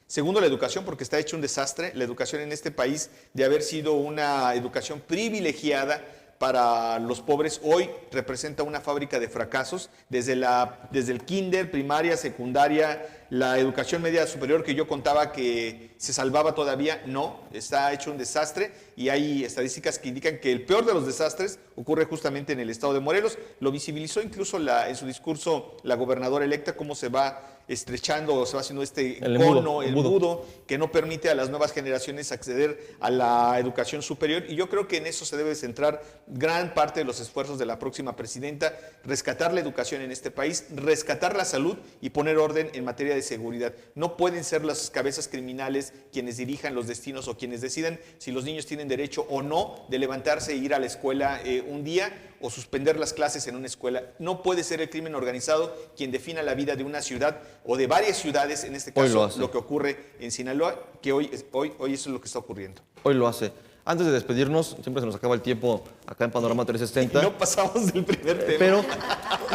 Segundo, la educación, porque está hecho un desastre la educación en este país, de haber sido una educación privilegiada para los pobres, hoy representa una fábrica de fracasos, desde el kinder, primaria, secundaria, la educación media superior que yo contaba que se salvaba todavía, no, está hecho un desastre y hay estadísticas que indican que el peor de los desastres ocurre justamente en el estado de Morelos. Lo visibilizó incluso en su discurso la gobernadora electa, cómo se va estrechando o se va haciendo El cono, embudo. que no permite a las nuevas generaciones acceder a la educación superior, y yo creo que en eso se debe centrar gran parte de los esfuerzos de la próxima presidenta, rescatar la educación en este país, rescatar la salud y poner orden en materia de seguridad. No pueden ser las cabezas criminales quienes dirijan los destinos o quienes decidan si los niños tienen derecho o no de levantarse e ir a la escuela un día o suspender las clases en una escuela. No puede ser el crimen organizado quien defina la vida de una ciudad o de varias ciudades, en este caso lo que ocurre en Sinaloa, que hoy eso es lo que está ocurriendo. Hoy lo hace. Antes de despedirnos, siempre se nos acaba el tiempo acá en Panorama 360. Y no pasamos del primer tema. Pero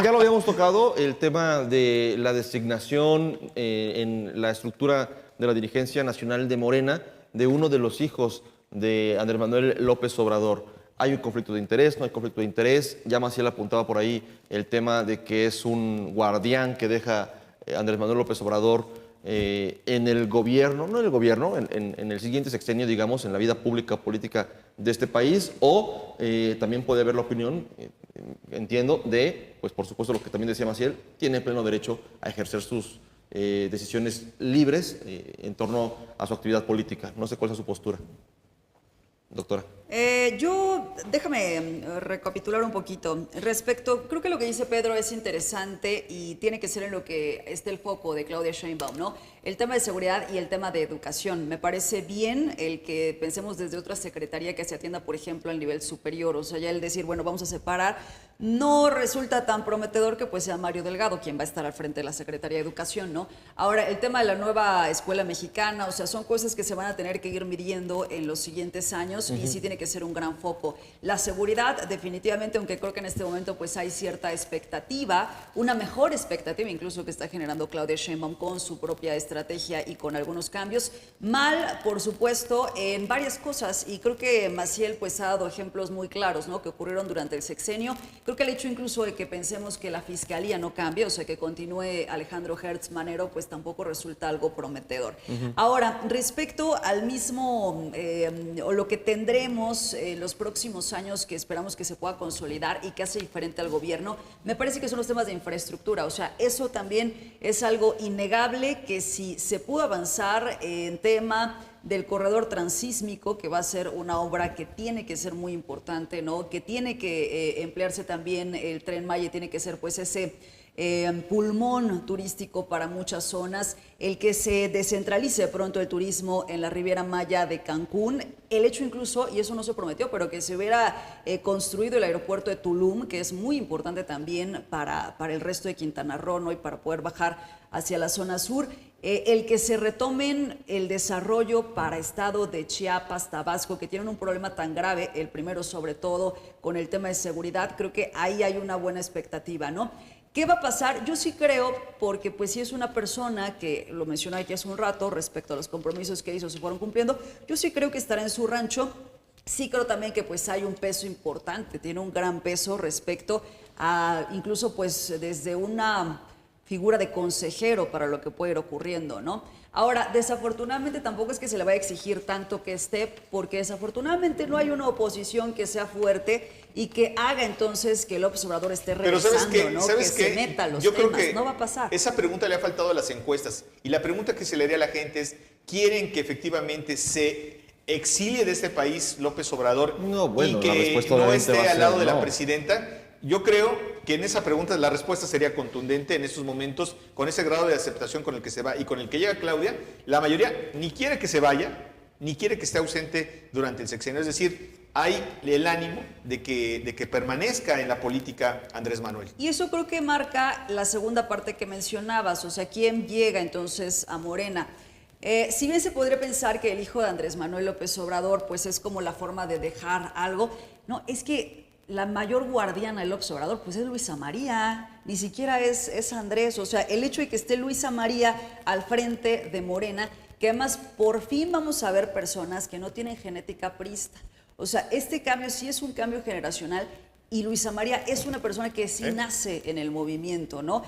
ya lo habíamos tocado, el tema de la designación en la estructura de la dirigencia nacional de Morena de uno de los hijos de Andrés Manuel López Obrador. Hay un conflicto de interés, no hay conflicto de interés. Ya Maciel apuntaba por ahí el tema de que es un guardián que deja Andrés Manuel López Obrador en el gobierno, no en el gobierno, en el siguiente sexenio, digamos, en la vida pública política de este país, o también puede haber la opinión, entiendo, de, pues por supuesto lo que también decía Maciel, tiene pleno derecho a ejercer sus decisiones libres en torno a su actividad política. No sé cuál es su postura, doctora. Déjame recapitular un poquito. Creo que lo que dice Pedro es interesante y tiene que ser en lo que esté el foco de Claudia Sheinbaum, ¿no? El tema de seguridad y el tema de educación. Me parece bien el que pensemos desde otra secretaría que se atienda, por ejemplo, al nivel superior. O sea, ya el decir, bueno, vamos a separar, no resulta tan prometedor que pues sea Mario Delgado quien va a estar al frente de la Secretaría de Educación, ¿no? Ahora, el tema de la nueva escuela mexicana, o sea, son cosas que se van a tener que ir midiendo en los siguientes años y sí tiene que ser un gran foco. La seguridad, definitivamente, aunque creo que en este momento pues hay cierta expectativa, una mejor expectativa incluso que está generando Claudia Sheinbaum con su propia estrategia y con algunos cambios. Mal, por supuesto, en varias cosas, y creo que Maciel pues ha dado ejemplos muy claros, ¿no?, que ocurrieron durante el sexenio. Creo que el hecho incluso de que pensemos que la fiscalía no cambie, o sea, que continúe Alejandro Hertz Manero, pues tampoco resulta algo prometedor. Ahora, respecto al mismo, o lo que tendremos los próximos años que esperamos que se pueda consolidar y que hace diferente al gobierno, me parece que son los temas de infraestructura. O sea, eso también es algo innegable, que si se pudo avanzar en tema del corredor transísmico, que va a ser una obra que tiene que ser muy importante, ¿no?, que tiene que emplearse también el Tren Maya, tiene que ser pues ese pulmón turístico para muchas zonas, el que se descentralice pronto el turismo en la Riviera Maya de Cancún, el hecho incluso, y eso no se prometió, pero que se hubiera construido el aeropuerto de Tulum, que es muy importante también para el resto de Quintana Roo, ¿no?, y para poder bajar hacia la zona sur, el que se retomen el desarrollo para estado de Chiapas, Tabasco, que tienen un problema tan grave, el primero sobre todo con el tema de seguridad. Creo que ahí hay una buena expectativa, ¿no? ¿Qué va a pasar? Yo sí creo, porque pues si es una persona que, lo mencioné aquí hace un rato, respecto a los compromisos que hizo, se fueron cumpliendo, yo sí creo que estará en su rancho. Sí creo también que pues hay un peso importante, tiene un gran peso respecto a, incluso pues desde una figura de consejero para lo que puede ir ocurriendo, ¿no? Ahora, desafortunadamente tampoco es que se le vaya a exigir tanto que esté, porque desafortunadamente no hay una oposición que sea fuerte y que haga entonces que López Obrador esté regresando, ¿no?, que se meta a los yo temas. Creo que no va a pasar. Esa pregunta le ha faltado a las encuestas, y la pregunta que se le haría a la gente es, ¿quieren que efectivamente se exilie de este país López Obrador No, bueno, y la que respuesta no obviamente esté va a al lado ser de la no. presidenta? Yo creo que en esa pregunta la respuesta sería contundente en estos momentos, con ese grado de aceptación con el que se va y con el que llega Claudia. La mayoría ni quiere que se vaya, ni quiere que esté ausente durante el sexenio. Es decir, hay el ánimo de que permanezca en la política Andrés Manuel. Y eso creo que marca la segunda parte que mencionabas, o sea, ¿quién llega entonces a Morena? Si bien se podría pensar que el hijo de Andrés Manuel López Obrador pues es como la forma de dejar algo, no, es que la mayor guardiana de López Obrador pues es Luisa María, ni siquiera es Andrés. O sea, el hecho de que esté Luisa María al frente de Morena, que además por fin vamos a ver personas que no tienen genética priista. O sea, este cambio sí es un cambio generacional y Luisa María es una persona que sí nace en el movimiento, ¿no?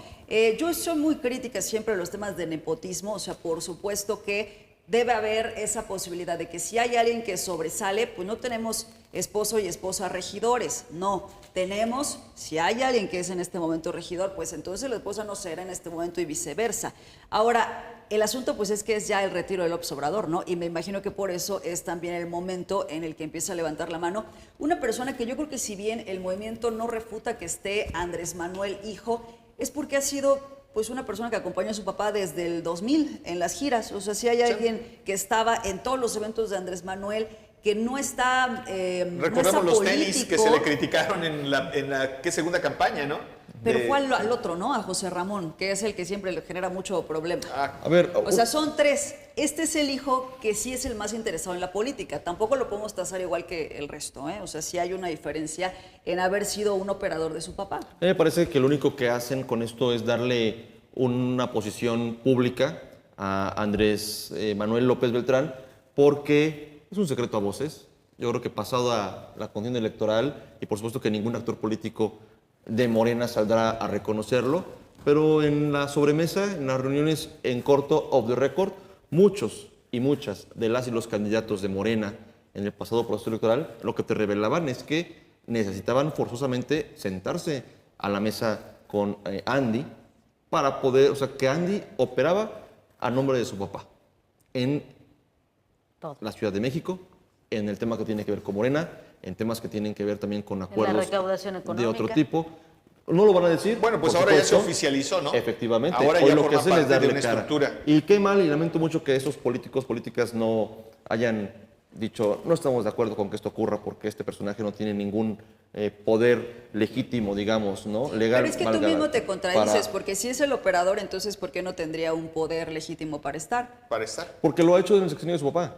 Yo soy muy crítica siempre de los temas de nepotismo, o sea, por supuesto que debe haber esa posibilidad de que si hay alguien que sobresale, pues no tenemos esposo y esposa regidores, no, tenemos, si hay alguien que es en este momento regidor, pues entonces la esposa no será en este momento y viceversa. Ahora, el asunto pues es que es ya el retiro de López Obrador, ¿no? Y me imagino que por eso es también el momento en el que empieza a levantar la mano una persona que yo creo que si bien el movimiento no refuta que esté Andrés Manuel hijo, es porque ha sido pues una persona que acompañó a su papá desde el 2000 en las giras. O sea, si hay alguien que estaba en todos los eventos de Andrés Manuel, que no está Recordemos no los está tenis que político, se le criticaron en la ¿qué segunda campaña, no? pero fue al otro, ¿no? A José Ramón, que es el que siempre le genera mucho problema. A ver, O sea, son tres. Este es el hijo que sí es el más interesado en la política. Tampoco lo podemos tasar igual que el resto, ¿eh? O sea, sí hay una diferencia en haber sido un operador de su papá. a mí me parece que lo único que hacen con esto es darle una posición pública a Andrés Manuel López Beltrán, porque es un secreto a voces. Yo creo que pasado a la contienda electoral, y por supuesto que ningún actor político de Morena saldrá a reconocerlo, pero en la sobremesa, en las reuniones en corto, off the record, muchos y muchas de las y los candidatos de Morena en el pasado proceso electoral, lo que te revelaban es que necesitaban forzosamente sentarse a la mesa con Andy para poder, o sea, que Andy operaba a nombre de su papá en Todo. la Ciudad de México, en el tema que tiene que ver con Morena, en temas que tienen que ver también con acuerdos recaudación de económica. otro tipo. No lo van a decir. Bueno, pues por ahora ya se supuesto. oficializó, ¿no? Efectivamente. Ahora Hoy ya lo que forma hacen es parte de darle una cara. estructura. Y qué mal, y lamento mucho que esos políticos, políticas no hayan dicho, no estamos de acuerdo con que esto ocurra porque este personaje no tiene ningún poder legítimo, digamos, ¿no? Legal. Pero es que tú valga, mismo te contradices, para- porque si es el operador, entonces ¿por qué no tendría un poder legítimo para estar? Para estar. Porque lo ha hecho en el sexenio de su papá.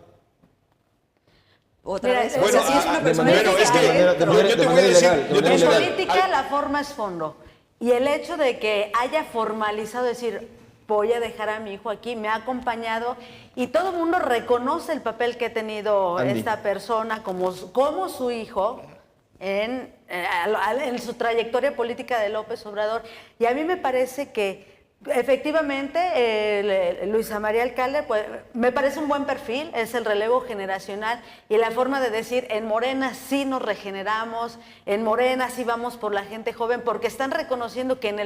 Otra Mira, vez. bueno, o sea, si es una de persona manera- que es que está de dentro. manera- yo te de voy a manera decir, ilegal, de yo te manera voy a En decir, ilegal. política la forma es fondo. Y el hecho de que haya formalizado, decir, voy a dejar a mi hijo aquí, me ha acompañado, y todo el mundo reconoce el papel que ha tenido Andy. esta persona como su hijo en su trayectoria política de López Obrador. Y a mí me parece que efectivamente, Luisa María Alcalde, pues, me parece un buen perfil, es el relevo generacional y la forma de decir, en Morena sí nos regeneramos, en Morena sí vamos por la gente joven, porque están reconociendo que en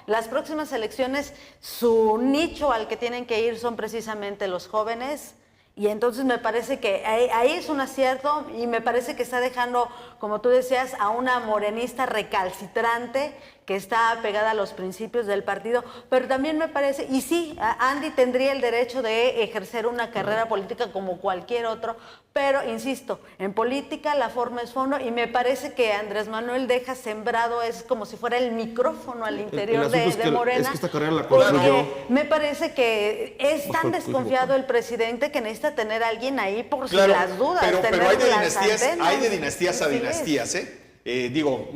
las próximas elecciones, su nicho al que tienen que ir son precisamente los jóvenes. Y entonces me parece que ahí es un acierto y me parece que está dejando, como tú decías, a una morenista recalcitrante que está pegada a los principios del partido, pero también me parece, y sí, Andy tendría el derecho de ejercer una carrera política como cualquier otro, pero insisto, en política la forma es fondo y me parece que Andrés Manuel deja sembrado, es como si fuera el micrófono al interior asunto es de que- Morena. es que esta carrera la porque construyó- me parece que es tan Bajo el desconfiado el presidente que necesita tener a alguien ahí por si Claro, las dudas. pero tener hay de las dinastías, antenas. hay de dinastías a Así es. dinastías, ¿eh? Digo,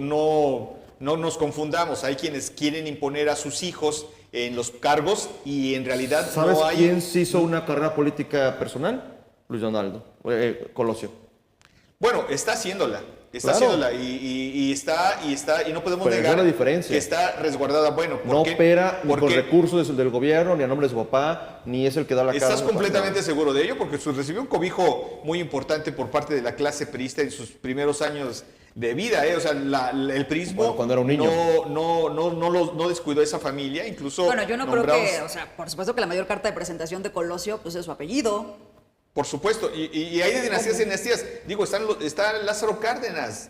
no nos confundamos. Hay quienes quieren imponer a sus hijos en los cargos y en realidad ¿Sabes no hay. quién se hizo una carrera política personal? Luis Donaldo Colosio. Bueno, está haciéndola. Está Claro. haciéndola y está y no podemos Pero esa negar es la diferencia. que está resguardada. Bueno, ¿por No qué? opera ni con Porque recursos del gobierno, ni a nombre de su papá, ni es el que da la cara. ¿estás completamente seguro de ello? Porque recibió un cobijo muy importante por parte de la clase priista en sus primeros años de vida, ¿eh? O sea, el priismo Bueno, cuando era un niño. no descuidó a esa familia, incluso Bueno, yo no creo nombrados- que, o sea, por supuesto que la mayor carta de presentación de Colosio, pues es su apellido. Por supuesto, y hay de dinastías y dinastías. Digo, está Lázaro Cárdenas.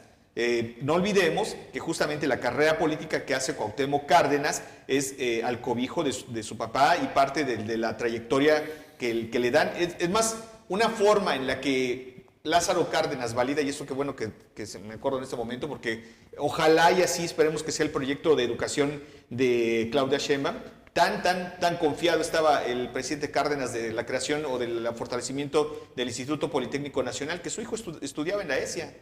No olvidemos que justamente la carrera política que hace Cuauhtémoc Cárdenas es al cobijo de su papá y parte de la trayectoria que le dan. Es más, una forma en la que Lázaro Cárdenas valida, y eso qué bueno que se me acuerdo en este momento, porque ojalá y así esperemos que sea el proyecto de educación de Claudia Sheinbaum. Tan confiado estaba el presidente Cárdenas de la creación o del fortalecimiento del Instituto Politécnico Nacional que su hijo estudiaba en la ESIA.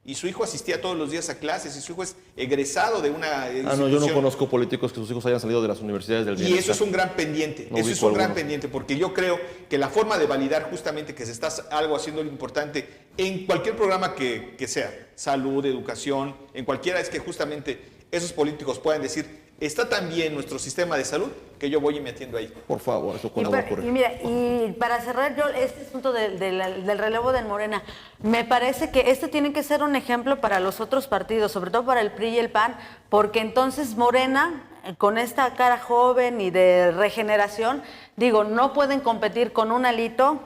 y su hijo asistía todos los días a clases y su hijo es egresado de una institución. No, yo no conozco políticos que sus hijos hayan salido de las universidades del Y bienestar. eso es un gran pendiente, No eso es ubico un gran alguno. pendiente, porque yo creo que la forma de validar justamente que se está algo haciendo lo importante en cualquier programa que sea, salud, educación, en cualquiera, es que justamente esos políticos puedan decir, está tan bien nuestro sistema de salud que yo voy y me atiendo ahí. Por favor, eso cuando va a Y ocurrir. mira, y para cerrar yo este asunto del relevo del Morena, me parece que este tiene que ser un ejemplo para los otros partidos, sobre todo para el PRI y el PAN, porque entonces Morena, con esta cara joven y de regeneración, digo, no pueden competir con un Alito,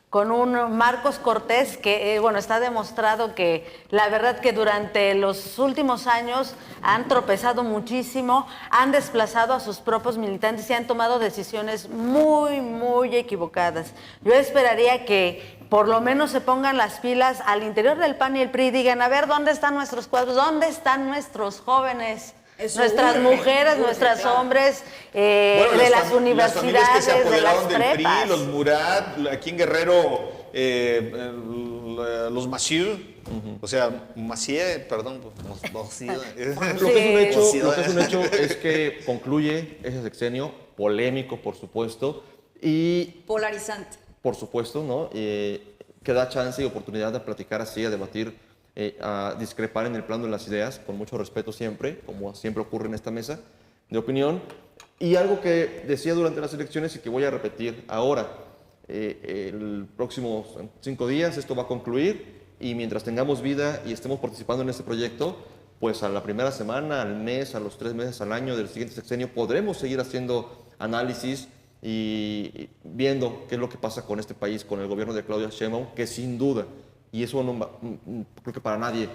con un Marcos Cortés, que bueno, está demostrado que la verdad que durante los últimos años han tropezado muchísimo, han desplazado a sus propios militantes y han tomado decisiones muy, muy equivocadas. Yo esperaría que por lo menos se pongan las pilas al interior del PAN y el PRI y digan, a ver, ¿dónde están nuestros cuadros? ¿Dónde están nuestros jóvenes? Eso Nuestras urge, mujeres, urge, nuestros claro. hombres Bueno, de las las familias universidades, que se de las apoderaron del PRI, prepas. los Murat, aquí en Guerrero, los Massieu, o sea, Massieu, perdón, Massieu. Lo que es un hecho es que concluye ese sexenio polémico, por supuesto, y Polarizante. por supuesto, ¿no? Que da chance y oportunidad de platicar así, a debatir, a discrepar en el plano de las ideas, con mucho respeto siempre, como siempre ocurre en esta mesa de opinión. Y algo que decía durante las elecciones y que voy a repetir ahora, el próximo 5 días esto va a concluir y mientras tengamos vida y estemos participando en este proyecto, pues a la primera semana, al mes, a los 3 meses, al año del siguiente sexenio, podremos seguir haciendo análisis y viendo qué es lo que pasa con este país, con el gobierno de Claudia Sheinbaum, que sin duda, y eso no, creo que para nadie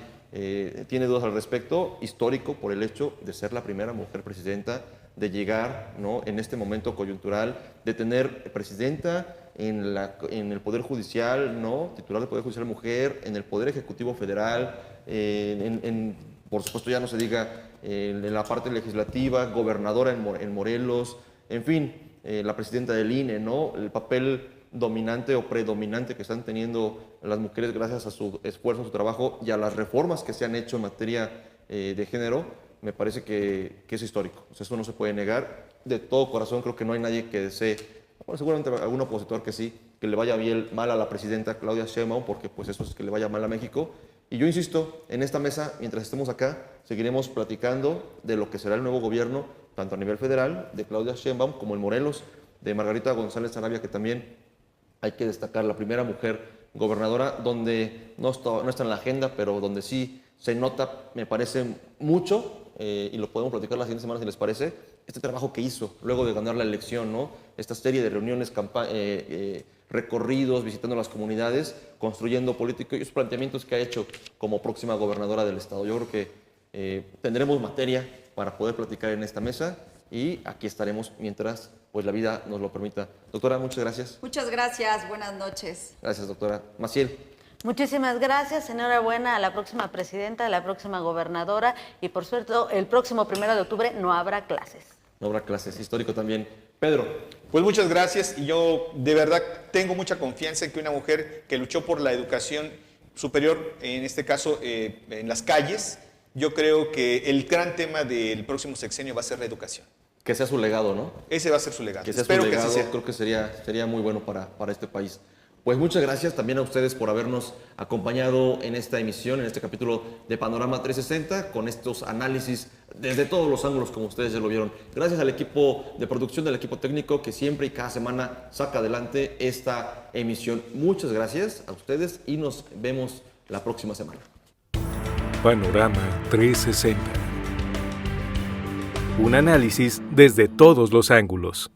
tiene dudas al respecto, histórico por el hecho de ser la primera mujer presidenta, de llegar, ¿no?, en este momento coyuntural, de tener presidenta en el Poder Judicial, ¿no?, titular del Poder Judicial mujer, en el Poder Ejecutivo Federal, por supuesto ya no se diga en la parte legislativa, gobernadora en Morelos, en fin, la presidenta del INE, ¿no?, el papel dominante o predominante que están teniendo las mujeres gracias a su esfuerzo, a su trabajo y a las reformas que se han hecho en materia de género, me parece que es histórico. O sea, eso no se puede negar. De todo corazón creo que no hay nadie que desee, bueno, seguramente algún opositor que sí, que le vaya bien mal a la presidenta Claudia Sheinbaum, porque pues eso es que le vaya mal a México. Y yo insisto, en esta mesa, mientras estemos acá, seguiremos platicando de lo que será el nuevo gobierno, tanto a nivel federal, de Claudia Sheinbaum, como en Morelos, de Margarita González Arabia, que también hay que destacar, la primera mujer gobernadora, donde no está en la agenda, pero donde sí se nota, me parece, mucho, y lo podemos platicar la siguiente semana si les parece, este trabajo que hizo luego de ganar la elección, ¿no? Esta serie de reuniones, recorridos, visitando las comunidades, construyendo políticos y esos planteamientos que ha hecho como próxima gobernadora del estado. Yo creo que tendremos materia para poder platicar en esta mesa y aquí estaremos mientras pues la vida nos lo permita. Doctora, muchas gracias. Muchas gracias, buenas noches. Gracias, doctora. Maciel. Muchísimas gracias, enhorabuena a la próxima presidenta, a la próxima gobernadora y por suerte el próximo 1 de octubre no habrá clases. No habrá clases, histórico también. Pedro. Pues muchas gracias y yo de verdad tengo mucha confianza en que una mujer que luchó por la educación superior, en este caso en las calles, yo creo que el gran tema del próximo sexenio va a ser la educación. Que sea su legado, ¿no? Ese va a ser su legado. Que sea Espero su legado, que así sea. creo que sería muy bueno para este país. Pues muchas gracias también a ustedes por habernos acompañado en esta emisión, en este capítulo de Panorama 360, con estos análisis desde todos los ángulos, como ustedes ya lo vieron. Gracias al equipo de producción, del equipo técnico, que siempre y cada semana saca adelante esta emisión. Muchas gracias a ustedes y nos vemos la próxima semana. Panorama 360. Un análisis desde todos los ángulos.